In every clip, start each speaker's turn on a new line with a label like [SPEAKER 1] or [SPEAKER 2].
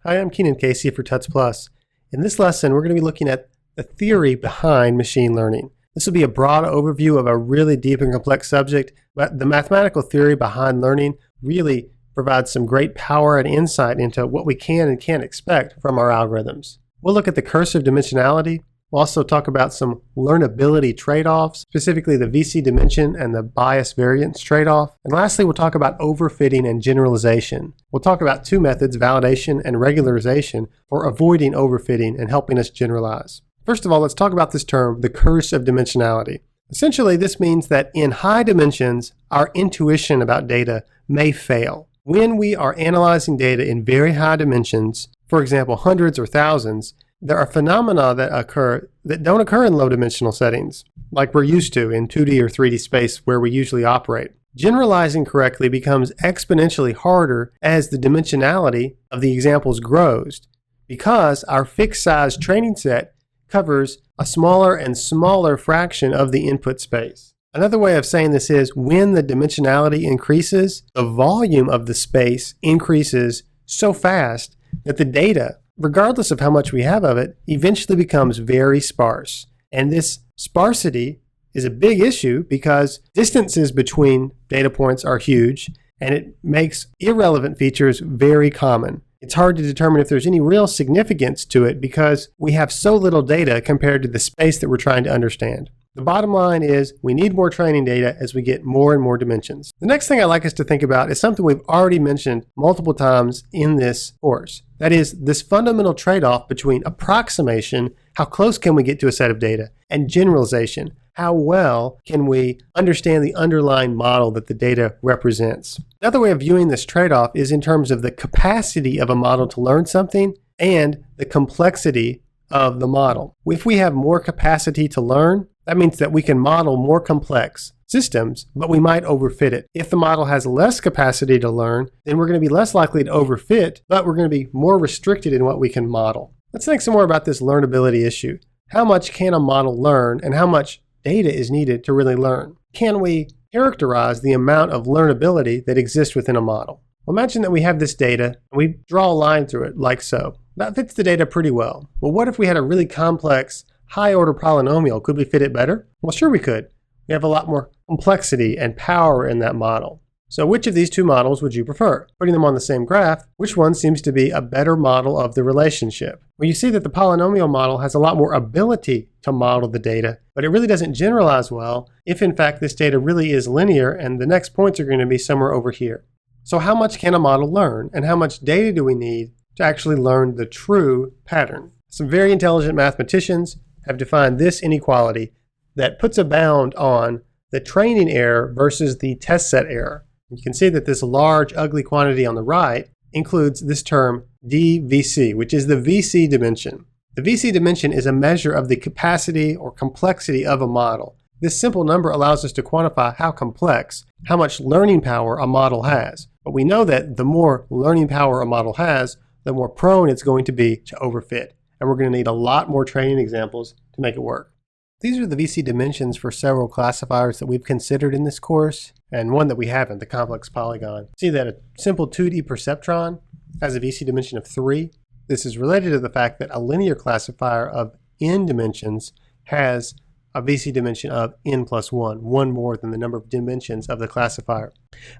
[SPEAKER 1] Hi, I'm Keenan Casey for Tuts Plus. In this lesson, we're going to be looking at the theory behind machine learning. This will be a broad overview of a really deep and complex subject, but the mathematical theory behind learning really provides some great power and insight into what we can and can't expect from our algorithms. We'll look at the Curse of Dimensionality. We'll also talk about some learnability trade-offs, specifically the VC dimension and the bias variance trade-off. And lastly, we'll talk about overfitting and generalization. We'll talk about two methods, validation and regularization, for avoiding overfitting and helping us generalize. First of all, let's talk about this term, the Curse of Dimensionality. Essentially, this means that in high dimensions, our intuition about data may fail. When we are analyzing data in very high dimensions, for example, hundreds or thousands, there are phenomena that don't occur in low-dimensional settings, like we're used to in 2D or 3D space where we usually operate. Generalizing correctly becomes exponentially harder as the dimensionality of the examples grows, because our fixed-size training set covers a smaller and smaller fraction of the input space. Another way of saying this is when the dimensionality increases, the volume of the space increases so fast that the data, regardless of how much we have of it, eventually becomes very sparse. And this sparsity is a big issue because distances between data points are huge, and it makes irrelevant features very common. It's hard to determine if there's any real significance to it because we have so little data compared to the space that we're trying to understand. The bottom line is we need more training data as we get more and more dimensions. The next thing I'd like us to think about is something we've already mentioned multiple times in this course. That is this fundamental trade-off between approximation, how close can we get to a set of data, and generalization, how well can we understand the underlying model that the data represents. Another way of viewing this trade-off is in terms of the capacity of a model to learn something and the complexity of the model. If we have more capacity to learn, that means that we can model more complex systems, but we might overfit it. If the model has less capacity to learn, then we're going to be less likely to overfit, but we're going to be more restricted in what we can model. Let's think some more about this learnability issue. How much can a model learn and how much data is needed to really learn? Can we characterize the amount of learnability that exists within a model? Well, imagine that we have this data and we draw a line through it like so. That fits the data pretty well. Well, what if we had a really complex high-order polynomial? Could we fit it better? Well, sure we could. We have a lot more complexity and power in that model. So which of these two models would you prefer? Putting them on the same graph, which one seems to be a better model of the relationship? Well, you see that the polynomial model has a lot more ability to model the data, but it really doesn't generalize well if in fact this data really is linear and the next points are going to be somewhere over here. So how much can a model learn and how much data do we need to actually learn the true pattern? Some very intelligent mathematicians have defined this inequality that puts a bound on the training error versus the test set error. You can see that this large, ugly quantity on the right includes this term dVC, which is the VC dimension. The VC dimension is a measure of the capacity or complexity of a model. This simple number allows us to quantify how complex, how much learning power a model has. But we know that the more learning power a model has, the more prone it's going to be to overfit. And we're going to need a lot more training examples to make it work. These are the VC dimensions for several classifiers that we've considered in this course, and one that we haven't, the complex polygon. See that a simple 2D perceptron has a VC dimension of 3. This is related to the fact that a linear classifier of n dimensions has a VC dimension of n plus 1, one more than the number of dimensions of the classifier.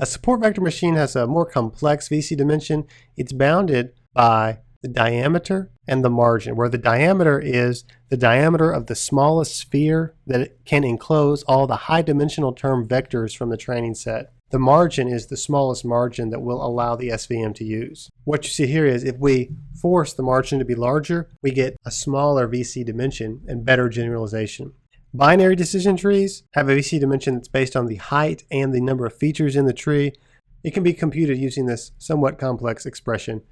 [SPEAKER 1] A support vector machine has a more complex VC dimension. It's bounded by the diameter and the margin, where the diameter is the diameter of the smallest sphere that it can enclose all the high dimensional term vectors from the training set. The margin is the smallest margin that will allow the SVM to use. What you see here is if we force the margin to be larger, we get a smaller VC dimension and better generalization. Binary decision trees have a VC dimension that's based on the height and the number of features in the tree. It can be computed using this somewhat complex expression.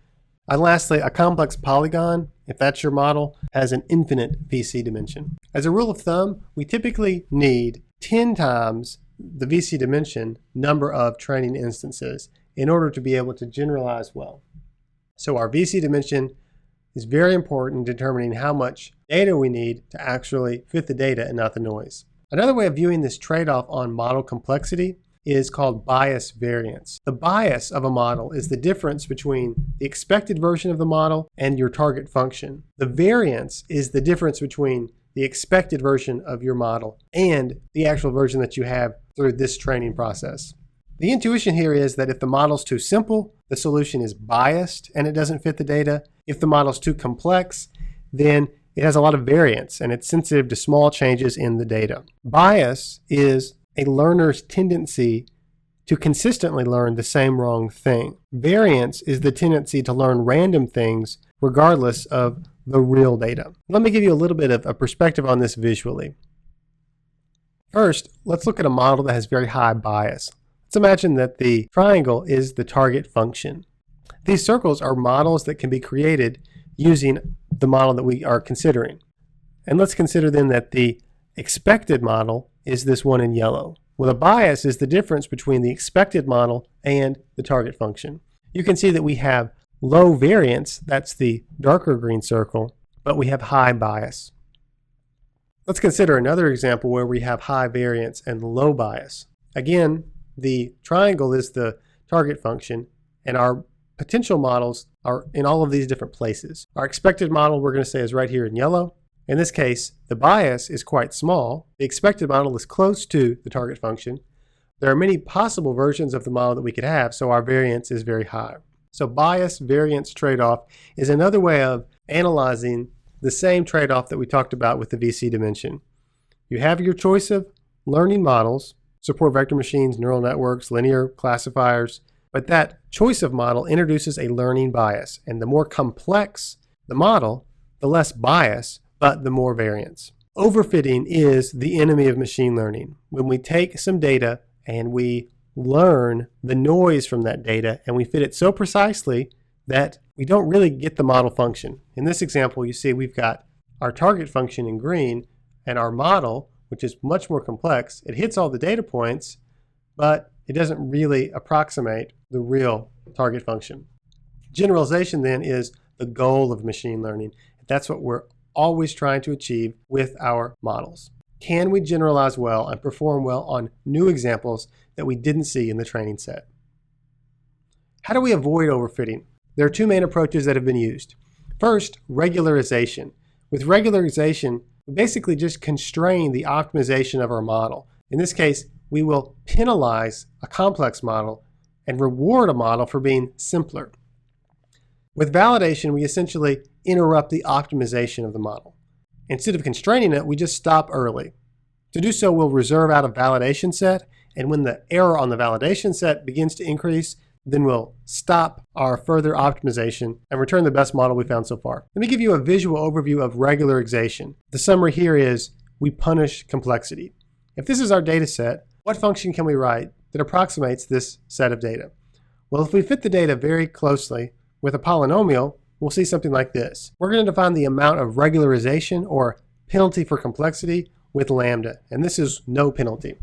[SPEAKER 1] And lastly, a complex polygon, if that's your model, has an infinite VC dimension. As a rule of thumb, we typically need 10 times the VC dimension number of training instances in order to be able to generalize well. So our VC dimension is very important in determining how much data we need to actually fit the data and not the noise. Another way of viewing this trade-off on model complexity is called bias variance. The bias of a model is the difference between the expected version of the model and your target function. The variance is the difference between the expected version of your model and the actual version that you have through this training process. The intuition here is that if the model's too simple, the solution is biased and it doesn't fit the data. If the model's too complex, then it has a lot of variance and it's sensitive to small changes in the data. Bias is a learner's tendency to consistently learn the same wrong thing. Variance is the tendency to learn random things regardless of the real data. Let me give you a little bit of a perspective on this visually. First, let's look at a model that has very high bias. Let's imagine that the triangle is the target function. These circles are models that can be created using the model that we are considering. And let's consider then that the expected model is this one in yellow. Well, a bias is the difference between the expected model and the target function. You can see that we have low variance, that's the darker green circle, but we have high bias. Let's consider another example where we have high variance and low bias. Again, the triangle is the target function, and our potential models are in all of these different places. Our expected model we're going to say is right here in yellow. In this case, the bias is quite small. The expected model is close to the target function. There are many possible versions of the model that we could have, so our variance is very high. So bias-variance trade-off is another way of analyzing the same trade-off that we talked about with the VC dimension. You have your choice of learning models, support vector machines, neural networks, linear classifiers, but that choice of model introduces a learning bias. And the more complex the model, the less bias, but the more variance. Overfitting is the enemy of machine learning. When we take some data and we learn the noise from that data and we fit it so precisely that we don't really get the model function. In this example, you see we've got our target function in green and our model, which is much more complex. It hits all the data points, but it doesn't really approximate the real target function. Generalization then is the goal of machine learning. That's what we're always trying to achieve with our models. Can we generalize well and perform well on new examples that we didn't see in the training set? How do we avoid overfitting? There are two main approaches that have been used. First, regularization. With regularization, we basically just constrain the optimization of our model. In this case, we will penalize a complex model and reward a model for being simpler. With validation, we essentially interrupt the optimization of the model. Instead of constraining it, we just stop early. To do so, we'll reserve out a validation set, and when the error on the validation set begins to increase, then we'll stop our further optimization and return the best model we found so far. Let me give you a visual overview of regularization. The summary here is we punish complexity. If this is our data set, what function can we write that approximates this set of data? Well, if we fit the data very closely with a polynomial, we'll see something like this. We're going to define the amount of regularization or penalty for complexity with lambda, and this is no penalty.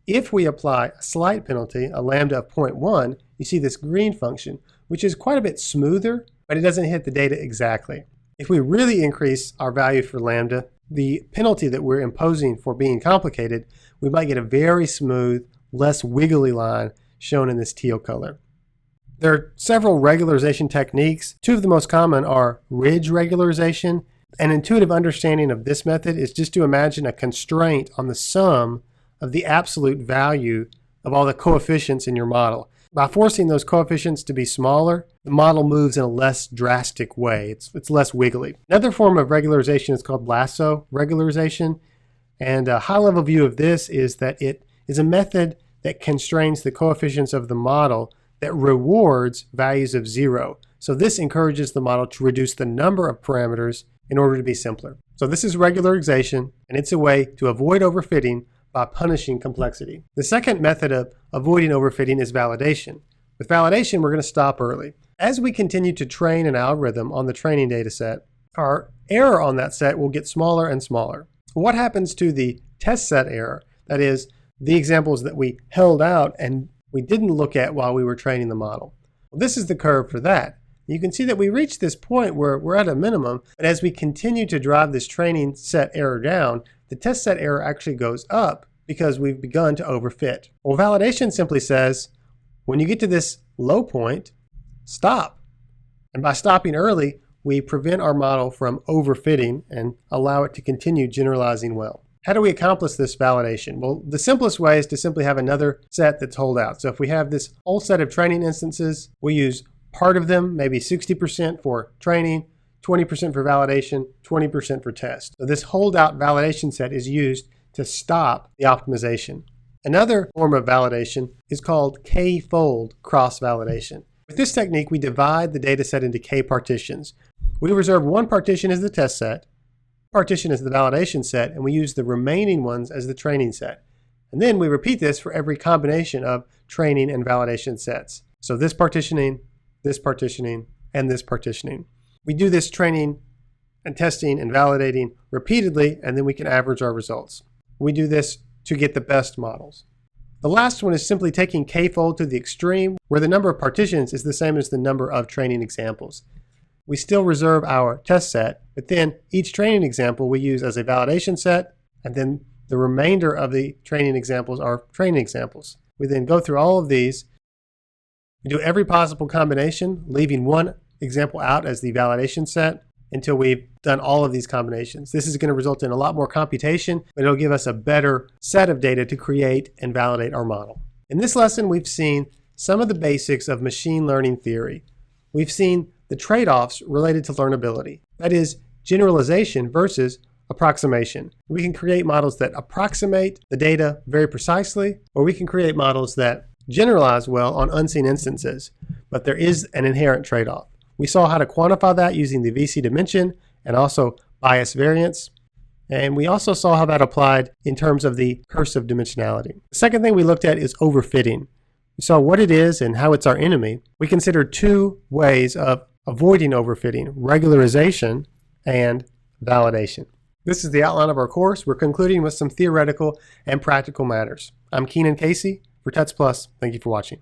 [SPEAKER 1] If we apply a slight penalty, a lambda of 0.1, you see this green function, which is quite a bit smoother, but it doesn't hit the data exactly. If we really increase our value for lambda, the penalty that we're imposing for being complicated, we might get a very smooth, less wiggly line shown in this teal color. There are several regularization techniques. Two of the most common are ridge regularization. An intuitive understanding of this method is just to imagine a constraint on the sum of the absolute value of all the coefficients in your model. By forcing those coefficients to be smaller, the model moves in a less drastic way. It's less wiggly. Another form of regularization is called Lasso regularization. And a high-level view of this is that it is a method that constrains the coefficients of the model that rewards values of 0. So this encourages the model to reduce the number of parameters in order to be simpler. So this is regularization, and it's a way to avoid overfitting by punishing complexity. The second method of avoiding overfitting is validation. With validation, we're going to stop early. As we continue to train an algorithm on the training data set, our error on that set will get smaller and smaller. What happens to the test set error? That is, the examples that we held out and we didn't look at while we were training the model. Well, this is the curve for that. You can see that we reached this point where we're at a minimum, but as we continue to drive this training set error down, the test set error actually goes up because we've begun to overfit. Well, validation simply says, when you get to this low point, stop. And by stopping early, we prevent our model from overfitting and allow it to continue generalizing well. How do we accomplish this validation? Well, the simplest way is to simply have another set that's holdout. So if we have this whole set of training instances, we use part of them, maybe 60% for training, 20% for validation, 20% for test. So this holdout validation set is used to stop the optimization. Another form of validation is called k-fold cross-validation. With this technique, we divide the data set into k partitions. We reserve one partition as the test set, partition as the validation set, and we use the remaining ones as the training set. And then we repeat this for every combination of training and validation sets. So this partitioning, and this partitioning. We do this training and testing and validating repeatedly, and then we can average our results. We do this to get the best models. The last one is simply taking k-fold to the extreme, where the number of partitions is the same as the number of training examples. We still reserve our test set, but then each training example we use as a validation set, and then the remainder of the training examples are training examples. We then go through all of these. We do every possible combination, leaving one example out as the validation set until we've done all of these combinations. This is going to result in a lot more computation, but it'll give us a better set of data to create and validate our model. In this lesson, we've seen some of the basics of machine learning theory. We've seen the trade-offs related to learnability. That is, generalization versus approximation. We can create models that approximate the data very precisely, or we can create models that generalize well on unseen instances, but there is an inherent trade-off. We saw how to quantify that using the VC dimension and also bias variance. And we also saw how that applied in terms of the curse of dimensionality. The second thing we looked at is overfitting. We saw what it is and how it's our enemy. We considered two ways of avoiding overfitting: regularization and validation. This is the outline of our course. We're concluding with some theoretical and practical matters. I'm Keenan Casey for TETS Plus. Thank you for watching.